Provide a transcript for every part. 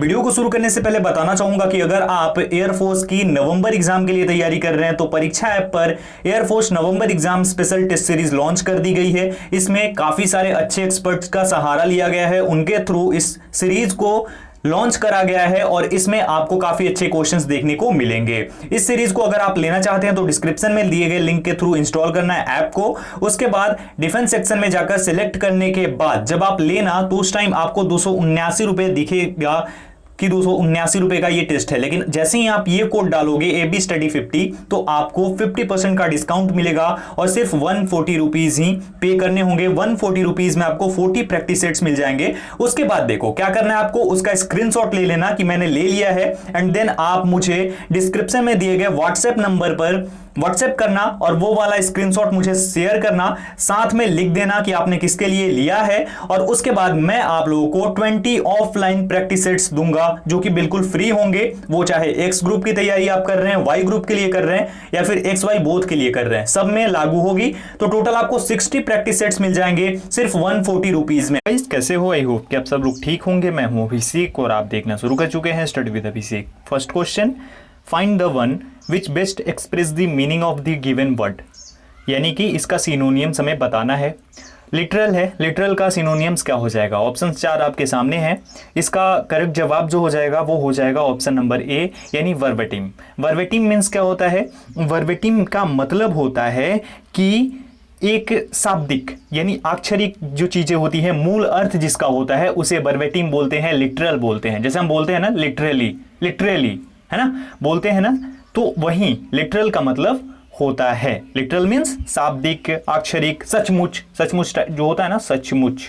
Video को शुरू करने से पहले बताना चाहूंगा कि अगर आप एयरफोर्स की नवंबर एग्जाम के लिए तैयारी कर रहे हैं तो परीक्षा ऐप पर air force November exam special test series launch कर दी गई है। इसमें काफी सारे अच्छे एक्सपर्ट्स का सहारा लिया गया है, उनके थ्रू इस सीरीज को लॉन्च करा गया है और इसमें आपको काफी अच्छे क्वेश्चंस देखने को मिलेंगे। इस सीरीज को अगर आप लेना चाहते हैं तो डिस्क्रिप्शन में दिए गए लिंक के थ्रू इंस्टॉल करना है ऐप को। उसके बाद डिफेंस सेक्शन में जाकर सिलेक्ट करने के बाद जब आप लेना तो उस टाइम आपको 279 रुपए दिखेगा कि 279 रुपए का ये टेस्ट है, लेकिन जैसे ही आप ये कोड डालोगे AB Study 50 तो आपको 50% का डिस्काउंट मिलेगा और सिर्फ 140 रुपीज ही पे करने होंगे। 140 रुपीज में आपको 40 प्रैक्टिस सेट्स मिल जाएंगे। उसके बाद देखो क्या करना है, आपको उसका स्क्रीनशॉट ले लेना कि मैंने ले लिया है एंड देन आप मुझे डिस्क्रिप्शन में दिए गए व्हाट्सएप नंबर पर व्हाट्सएप करना और वो वाला स्क्रीनशॉट मुझे शेयर करना, साथ में लिख देना कि आपने किसके लिए लिया है और उसके बाद मैं आप लोगों को 20 ऑफलाइन प्रैक्टिस सेट्स दूंगा जो कि बिल्कुल फ्री होंगे। वो चाहे एक्स ग्रुप की तैयारी आप कर रहे हैं, वाई ग्रुप के लिए कर रहे हैं या फिर एक्स वाई बोथ के लिए कर रहे हैं, सब में लागू होगी। तो टोटल आपको 60 प्रैक्टिस सेट्स मिल जाएंगे सिर्फ 140 रुपीज में। कैसे हो? आई होप कि आप सब लोग ठीक होंगे। मैं हूं अभिषेक और आप देखना शुरू कर चुके हैं study with Abhishek. First question, find the one which best express the meaning of the given word, यानी कि इसका सिनोनियम्स हमें बताना है। लिटरल है, लिटरल का सिनोनियम्स क्या हो जाएगा? ऑप्शन 4 आपके सामने है। इसका करेक्ट जवाब जो हो जाएगा वो हो जाएगा ऑप्शन नंबर ए, यानी वर्बेटिम। वर्बेटिम मीन्स क्या होता है? वर्बेटिम का मतलब होता है कि एक शाब्दिक यानी अक्षरिक जो चीजें होती है, मूल अर्थ जिसका होता है उसे वर्बेटिम बोलते हैं, लिटरल बोलते हैं। जैसे हम बोलते हैं ना लिटरली, लिटरली है ना, बोलते हैं ना, तो वही लिटरल का मतलब होता है। लिटरल मीन्स शाब्दिक, अक्षरिक, सचमुच, सचमुच जो होता है ना, सचमुच,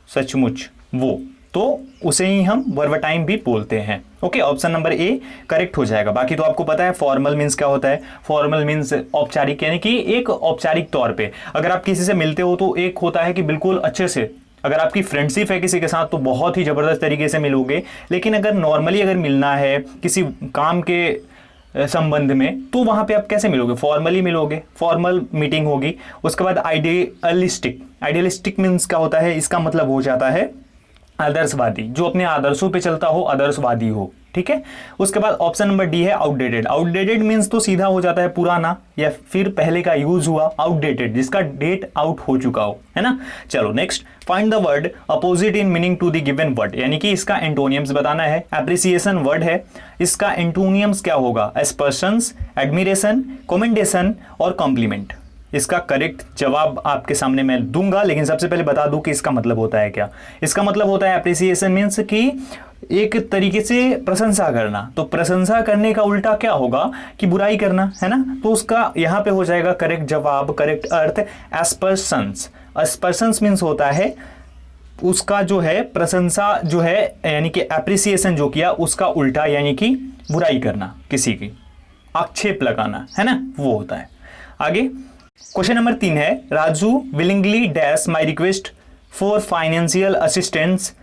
सचमुच, वो तो उसे ही हम वर्बटाइम भी बोलते हैं। Okay, option number A correct हो जाएगा। बाकी तो आपको पता है फॉर्मल मीन्स क्या होता है। फॉर्मल मीन्स औपचारिक, यानी कि एक औपचारिक तौर पे अगर आप किसी से मिलते हो तो एक होता है कि बिल्कुल अच्छे से, अगर आपकी फ्रेंडशिप है किसी के साथ तो बहुत ही जबरदस्त तरीके से मिलोगे, लेकिन अगर नॉर्मली अगर मिलना है किसी काम के संबंध में तो वहां पे आप कैसे मिलोगे? फॉर्मली मिलोगे, फॉर्मल मीटिंग होगी। उसके बाद आइडियलिस्टिक, आइडियलिस्टिक मीन्स क्या होता है? इसका मतलब हो जाता है आदर्शवादी, जो अपने आदर्शों पे चलता हो, आदर्शवादी हो। ठीक है, उसके बाद ऑप्शन नंबर डी है आउटडेटेड। आउटडेटेड मीन्स तो सीधा हो जाता है पुराना या फिर पहले का यूज हुआ, आउटडेटेड जिसका डेट आउट हो चुका हो, है ना। चलो next, find the word opposite in meaning to the given word, यानी कि इसका एंटोनियम्स बताना है। एप्रिसिएशन वर्ड है, इसका एंटोनियम्स क्या होगा? एस्पर्शंस, एडमिरेशन, कमेंडेशन और कॉम्प्लीमेंट। इसका करेक्ट जवाब आपके सामने मैं दूंगा, लेकिन सबसे पहले बता दूं कि इसका मतलब होता है क्या। इसका मतलब होता है एप्रिसिएशन मीन्स कि एक तरीके से प्रशंसा करना। तो प्रशंसा करने का उल्टा क्या होगा? कि बुराई करना, है ना। तो उसका यहां पे हो जाएगा करेक्ट जवाब, करेक्ट अर्थ एस्पर्शंस। एस्पर्शंस मीन्स होता है उसका जो है प्रशंसा जो है, यानी कि एप्रिसिएशन जो किया उसका उल्टा, यानी कि बुराई करना, किसी की आक्षेप लगाना, है ना, वो होता है। आगे क्वेश्चन नंबर 3 है, Raju willingly dash my request for financial assistance,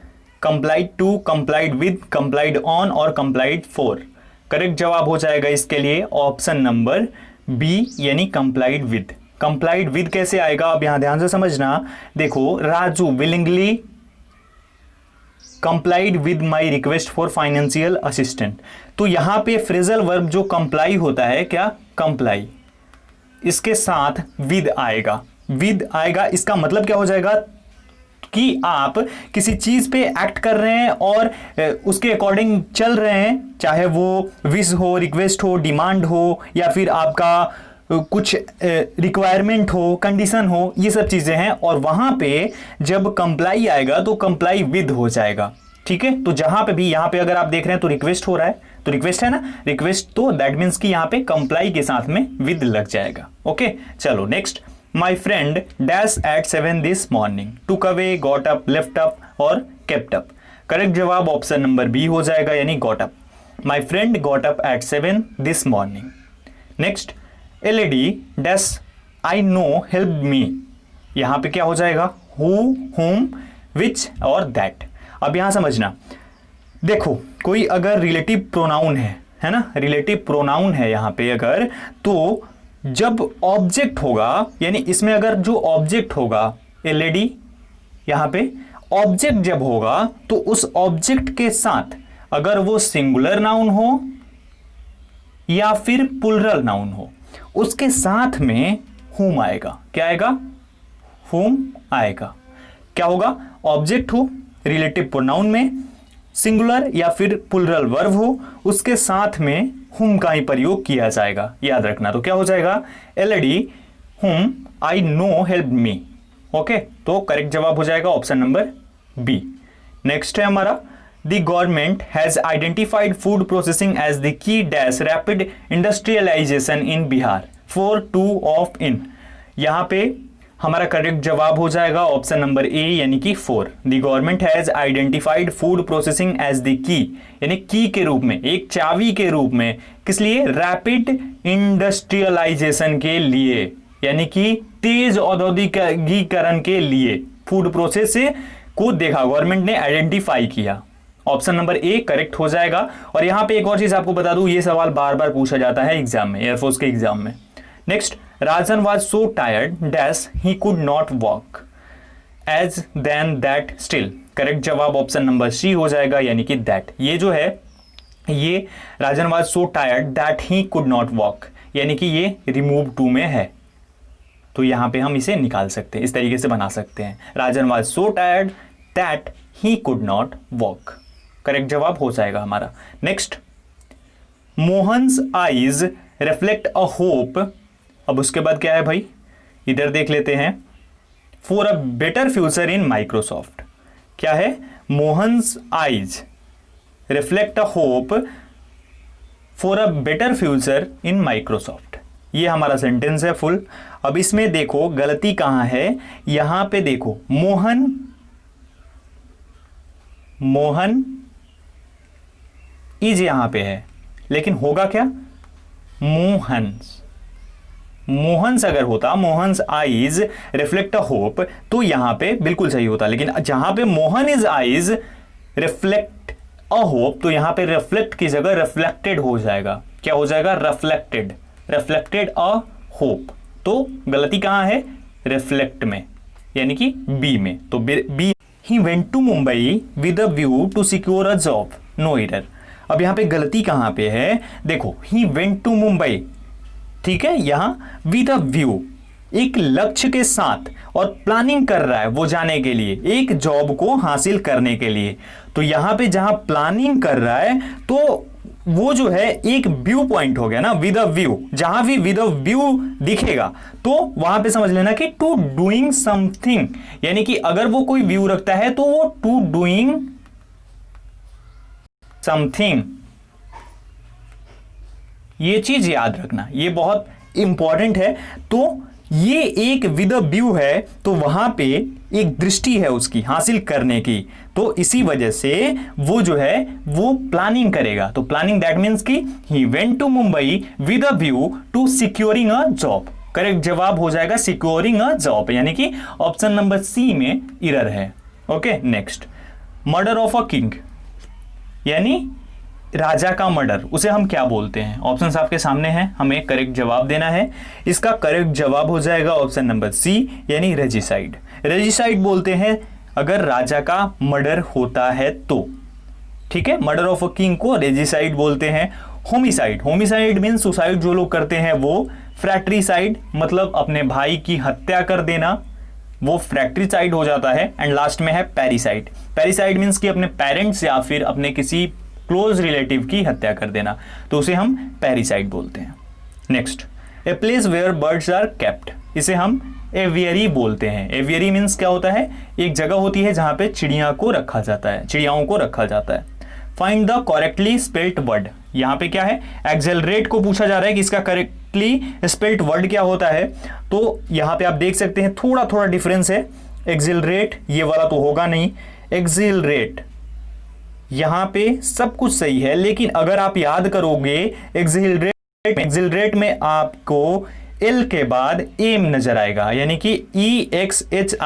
complied to, complied with, complied on और कंप्लाइड फॉर। करेक्ट जवाब हो जाएगा इसके लिए ऑप्शन नंबर बी, यानी कंप्लाइड विद। कंप्लाइड विद कैसे आएगा? अब यहां ध्यान से समझना। देखो, Raju willingly complied with my request for financial assistant, तो यहां पे फ्रेजल वर्ब जो कंप्लाई होता है, क्या? कंप्लाई, इसके साथ विद आएगा, विद आएगा। इसका मतलब क्या हो जाएगा? कि आप किसी चीज पे एक्ट कर रहे हैं और उसके अकॉर्डिंग चल रहे हैं, चाहे वो विश हो, रिक्वेस्ट हो, डिमांड हो या फिर आपका कुछ रिक्वायरमेंट हो, कंडीशन हो, ये सब चीजें हैं। और वहां पे जब कंप्लाई आएगा तो कंप्लाई विद हो जाएगा। ठीक है, तो जहां पे भी, यहां पे अगर आप देख रहे हैं तो रिक्वेस्ट हो रहा है, तो रिक्वेस्ट है ना, रिक्वेस्ट, तो दैट मीन्स कि यहां पे कंप्लाई के साथ में विद लग जाएगा। ओके, चलो next, my friend dash at 7 this morning, took away, got up, left up और केप्ट अप। करेक्ट जवाब ऑप्शन नंबर बी हो जाएगा, यानी got up. My friend got up at 7 this morning. Next, LED dash I know help me, यहां पे क्या हो जाएगा? हु, हुम, विच और दैट। अब यहां समझना, देखो कोई अगर रिलेटिव प्रोनाउन है ना, रिलेटिव प्रोनाउन है यहां पे अगर, तो जब ऑब्जेक्ट होगा, यानी इसमें अगर जो ऑब्जेक्ट होगा एलईडी यहां पे, ऑब्जेक्ट जब होगा तो उस ऑब्जेक्ट के साथ अगर वो सिंगुलर नाउन हो या फिर प्लुरल नाउन हो, उसके साथ में हुम आएगा। क्या आएगा? हुम आएगा। क्या होगा? ऑब्जेक्ट हो रिलेटिव प्रोनाउन में, सिंगुलर या फिर प्लुरल वर्ब हो, उसके साथ में हुम का ही प्रयोग किया जाएगा, याद रखना। तो क्या हो जाएगा? एलडी हुम I know help me. Okay, तो करेक्ट जवाब हो जाएगा ऑप्शन नंबर बी। नेक्स्ट है हमारा, the government has identified food processing as the key dash rapid industrialisation in Bihar for 2 of in. यहां पे हमारा करेक्ट जवाब हो जाएगा ऑप्शन नंबर ए यानी कि 4। The government has identified food processing as the key, यानी की के रूप में, एक चाबी के रूप में। किस लिए? रैपिड इंडस्ट्रियलाइजेशन के लिए, यानी कि तेज औद्योगिकीकरण के लिए फूड प्रोसेस को देखा, गवर्नमेंट ने आइडेंटिफाई किया। ऑप्शन नंबर ए करेक्ट हो जाएगा। और यहां पे एक और चीज आपको बता दूं, ये सवाल बार बार पूछा जाता है एग्जाम में, एयरफोर्स के एग्जाम में। Next, Rajan was so tired dash he could not walk as then that still. Correct जवाब ऑप्शन नंबर सी हो जाएगा, यानी कि दैट। ये जो है, ये Rajan was so tired that he could not walk, यानी कि ये रिमूव टू में है, तो यहां पे हम इसे निकाल सकते हैं, इस तरीके से बना सकते हैं। Rajan was so tired that he could not walk, correct जवाब हो जाएगा हमारा। Next, Mohan's eyes reflect a hope. अब उसके बाद क्या है भाई, इधर देख लेते हैं। For a better future in Microsoft. क्या है? Mohan's eyes reflect a hope for a better future in Microsoft. ये हमारा सेंटेंस है फुल। अब इसमें देखो गलती कहां है, यहां पे देखो मोहन, मोहन इज यहां पे है, लेकिन होगा क्या? मोहन्स। मोहन्स अगर होता, Mohan's eyes reflect a hope, तो यहां पे बिल्कुल सही होता। लेकिन जहां पे Mohan is eyes reflect a hope, तो यहां पे रिफ्लेक्ट की जगह रिफ्लेक्टेड हो जाएगा। क्या हो जाएगा? Reflected, reflected a hope. तो गलती कहां है? रिफ्लेक्ट में, यानी कि बी में। तो B. He went to Mumbai with a view to secure a job, no error. अब यहां पे गलती कहां पे है? देखो, ही वेंट टू मुंबई, ठीक है, यहां विद अ व्यू, एक लक्ष्य के साथ, और प्लानिंग कर रहा है वो जाने के लिए, एक जॉब को हासिल करने के लिए। तो यहां पे जहां प्लानिंग कर रहा है, तो वो जो है एक व्यू पॉइंट हो गया ना, विद अ व्यू। जहां भी विद अ व्यू दिखेगा तो वहां पे समझ लेना कि टू डूइंग समथिंग, यानी कि अगर वो कोई व्यू रखता है तो वो टू डूइंग समथिंग। ये चीज याद रखना, ये बहुत इंपॉर्टेंट है। तो ये एक विद अ व्यू है, तो वहां पे एक दृष्टि है उसकी हासिल करने की, तो इसी वजह से वो जो है वो प्लानिंग करेगा। तो प्लानिंग दैट मीन्स कि he went to Mumbai with a view to securing a job. Correct जवाब हो जाएगा सिक्योरिंग अ जॉब, यानी कि ऑप्शन नंबर सी में एरर है। Okay, next, murder of a king, यानी राजा का मर्डर, उसे हम क्या बोलते हैं? ऑप्शंस आपके सामने हैं, हमें करेक्ट जवाब देना है। इसका करेक्ट जवाब हो जाएगा ऑप्शन नंबर सी, यानी रेजिसाइड। रेजिसाइड बोलते हैं अगर राजा का मर्डर होता है तो, ठीक है। मर्डर ऑफ अ किंग को रेजिसाइड बोलते हैं। होमिसाइड, होमिसाइड मीन सुसाइड जो लोग करते हैं वो। फ्रैक्ट्रीसाइड मतलब अपने भाई की हत्या कर देना, वो फ्रैक्ट्रीसाइड हो जाता है। एंड लास्ट में है पैरिसाइड। पैरिसाइड मीन्स कि अपने पेरेंट्स या फिर अपने किसी क्लोज रिलेटिव की हत्या कर देना, तो उसे हम पैरिसाइड बोलते हैं। Next, a place where birds are kept, इसे हम एवियरी बोलते हैं। एवियरी मीन्स क्या होता है? एक जगह होती है जहां पे चिड़िया को रखा जाता है, चिड़ियाओं को रखा जाता है। Find the correctly spelled word, यहां पे क्या है? एक्सेलरेट को पूछा जा रहा है कि इसका करेक्टली स्पेल्ड वर्ड क्या होता है। तो यहां पे आप देख सकते हैं थोड़ा थोड़ा डिफरेंस है। एक्सेलरेट ये वाला तो होगा नहीं, एक्सेलरेट यहां पे सब कुछ सही है, लेकिन अगर आप याद करोगे एक्सेलरेट में आपको एल के बाद एम नजर आएगा, यानी कि EXHILARATE,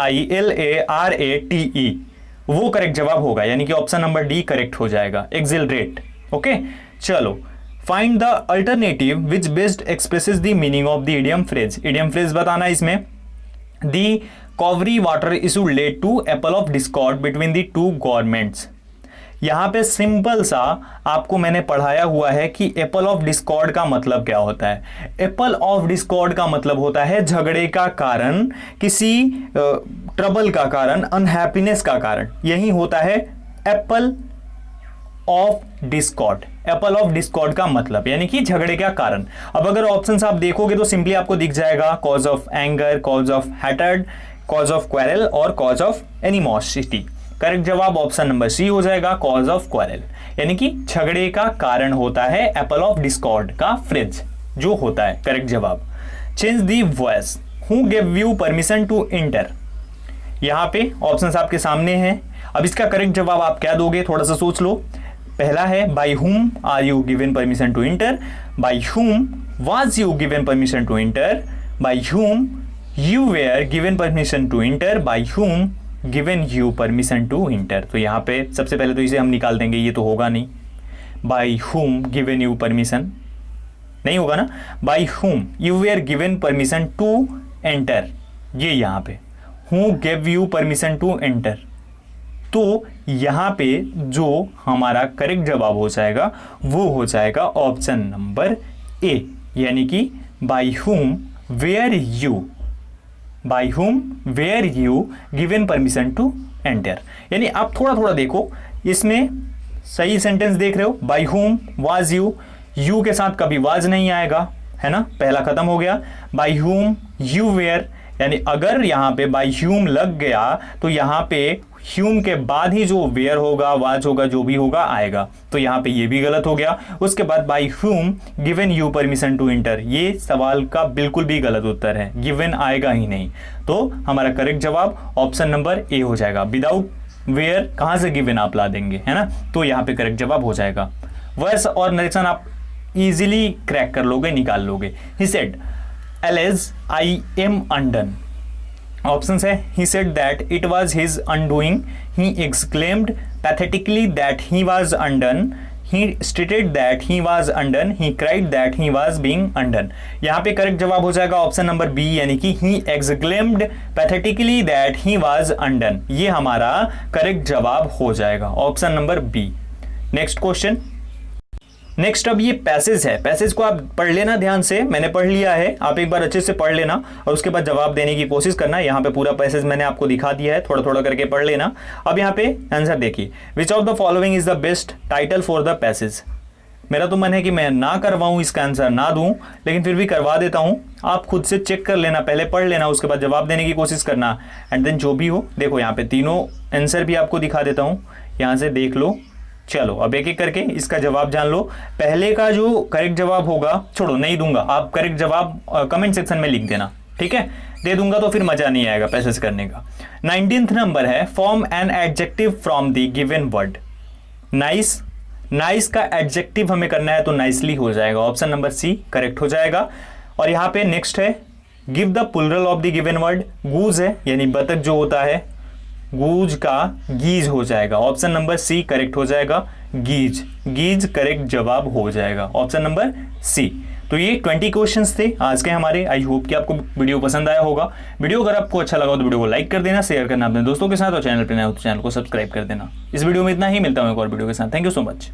वो करेक्ट जवाब होगा, यानी कि ऑप्शन नंबर डी करेक्ट हो जाएगा, एक्सेलरेट। ओके, चलो, find the alternative which best expresses the meaning of the idiom phrase. Idiom phrase बताना इसमें। The Cauvery water issue led to apple of discord between the two governments. यहां पे simple सा आपको मैंने पढ़ाया हुआ है कि एपल ऑफ डिस्कॉर्ड का मतलब क्या होता है। एपल ऑफ डिस्कॉर्ड का मतलब होता है झगड़े का कारण, किसी ट्रबल का कारण, अनहैप्पीनेस का कारण, यही होता है apple of Discord. Apple of discord का मतलब यानी कि झगड़े का कारण। अब अगर ऑप्शंस आप देखोगे तो सिंपली आपको दिख जाएगा cause of anger, cause of hatred, cause of quarrel और कॉज ऑफ एनिमोसिटी। करेक्ट जवाब ऑप्शन नंबर सी हो जाएगा, कॉज ऑफ क्वेरल, यानी कि झगड़े का कारण होता है एपल ऑफ डिस्कॉर्ड का फ्रिज जो होता है। करेक्ट जवाब। Change the voice, who give you permission to enter. यहां पे ऑप्शंस आपके सामने हैं। अब इसका करेक्ट जवाब आप क्या दोगे, थोड़ा सा सोच लो। पहला है by whom are you given permission to enter, by whom was you given permission to enter, by whom you were given permission to enter, by whom given you permission to enter. तो यहाँ पे सबसे पहले तो इसे हम निकाल देंगे, ये तो होगा नहीं। Bye whom given you permission नहीं होगा ना। By whom you were given permission to enter, ये यहाँ पे who give you permission to enter. तो यहाँ पे जो हमारा करेक्ट जवाब हो जाएगा वो हो जाएगा ऑप्शन नंबर ए, यानी कि by whom were you, by whom were you given permission to enter. यानी आप थोड़ा थोड़ा देखो, इसमें सही सेंटेंस देख रहे हो, bye whom was you, you के साथ कभी वाज नहीं आएगा, है ना, पहला खत्म हो गया। बाय हुम यू वेयर, यानी अगर यहाँ पे बाय ह्यूम लग गया तो यहाँ पे ह्यूम के बाद ही जो वेयर होगा, वाज होगा, जो भी होगा आएगा, तो यहाँ पे ये भी गलत हो गया। उसके बाद by whom given you permission to enter, ये सवाल का बिल्कुल भी गलत उत्तर है, गिवन आएगा ही नहीं। तो हमारा करेक्ट जवाब ऑप्शन नंबर ए हो जाएगा। विदाउट वेयर कहाँ से गिवन आप ला देंगे, है ना, तो यहाँ पे करेक्ट जवाब हो जाएगा। वर्स और नरेशन आप इजीली क्रैक कर लोगे, निकाल लोगे। He said Alice, I am undone. Options है he said that it was his undoing, he exclaimed pathetically that he was undone, he stated that he was undone, he cried that he was being undone। यहाँ पे correct जवाब हो जाएगा option number B, यानी कि he exclaimed pathetically that he was undone, ये हमारा correct जवाब हो जाएगा option number B. Next question. Next अब ये पैसेज है, पैसेज को आप पढ़ लेना ध्यान से, मैंने पढ़ लिया है, आप एक बार अच्छे से पढ़ लेना और उसके बाद जवाब देने की कोशिश करना। यहाँ पे पूरा पैसेज मैंने आपको दिखा दिया है, थोड़ा थोड़ा करके पढ़ लेना। अब यहाँ पे आंसर देखिए, which of the following is the best title for the passage. मेरा तो मन है कि मैं ना करवाऊं, इसका आंसर ना दूं, लेकिन फिर भी करवा देता हूं। आप खुद से चेक कर लेना, पहले पढ़ लेना, उसके बाद जवाब देने की कोशिश करना, एंड देन जो भी हो। देखो यहाँ पे तीनों आंसर भी आपको दिखा देता हूँ, यहाँ से देख लो। चलो अब एक एक करके इसका जवाब जान लो। पहले का जो करेक्ट जवाब होगा, छोड़ो नहीं दूंगा, आप करेक्ट जवाब कमेंट सेक्शन में लिख देना, ठीक है, दे दूंगा तो फिर मजा नहीं आएगा पैसेज करने का। 19th नंबर है, form an adjective from the given word. Nice, nice का एडजेक्टिव हमें करना है तो नाइसली हो जाएगा, ऑप्शन नंबर सी करेक्ट हो जाएगा। और यहाँ पे नेक्स्ट है, give the plural of the given word. Goose है, यानी बतख जो होता है, गूज का गीज हो जाएगा, ऑप्शन नंबर सी करेक्ट हो जाएगा। गीज, गीज करेक्ट जवाब हो जाएगा, ऑप्शन नंबर सी। तो ये 20 क्वेश्चंस थे आज के हमारे। आई होप कि आपको वीडियो पसंद आया होगा। वीडियो अगर आपको अच्छा लगा तो वीडियो को लाइक कर देना, शेयर करना अपने दोस्तों के साथ, और चैनल पर नए हो तो चैनल को सब्सक्राइब कर देना। इस वीडियो में इतना ही, मिलता हूं एक और वीडियो के साथ। Thank you so much.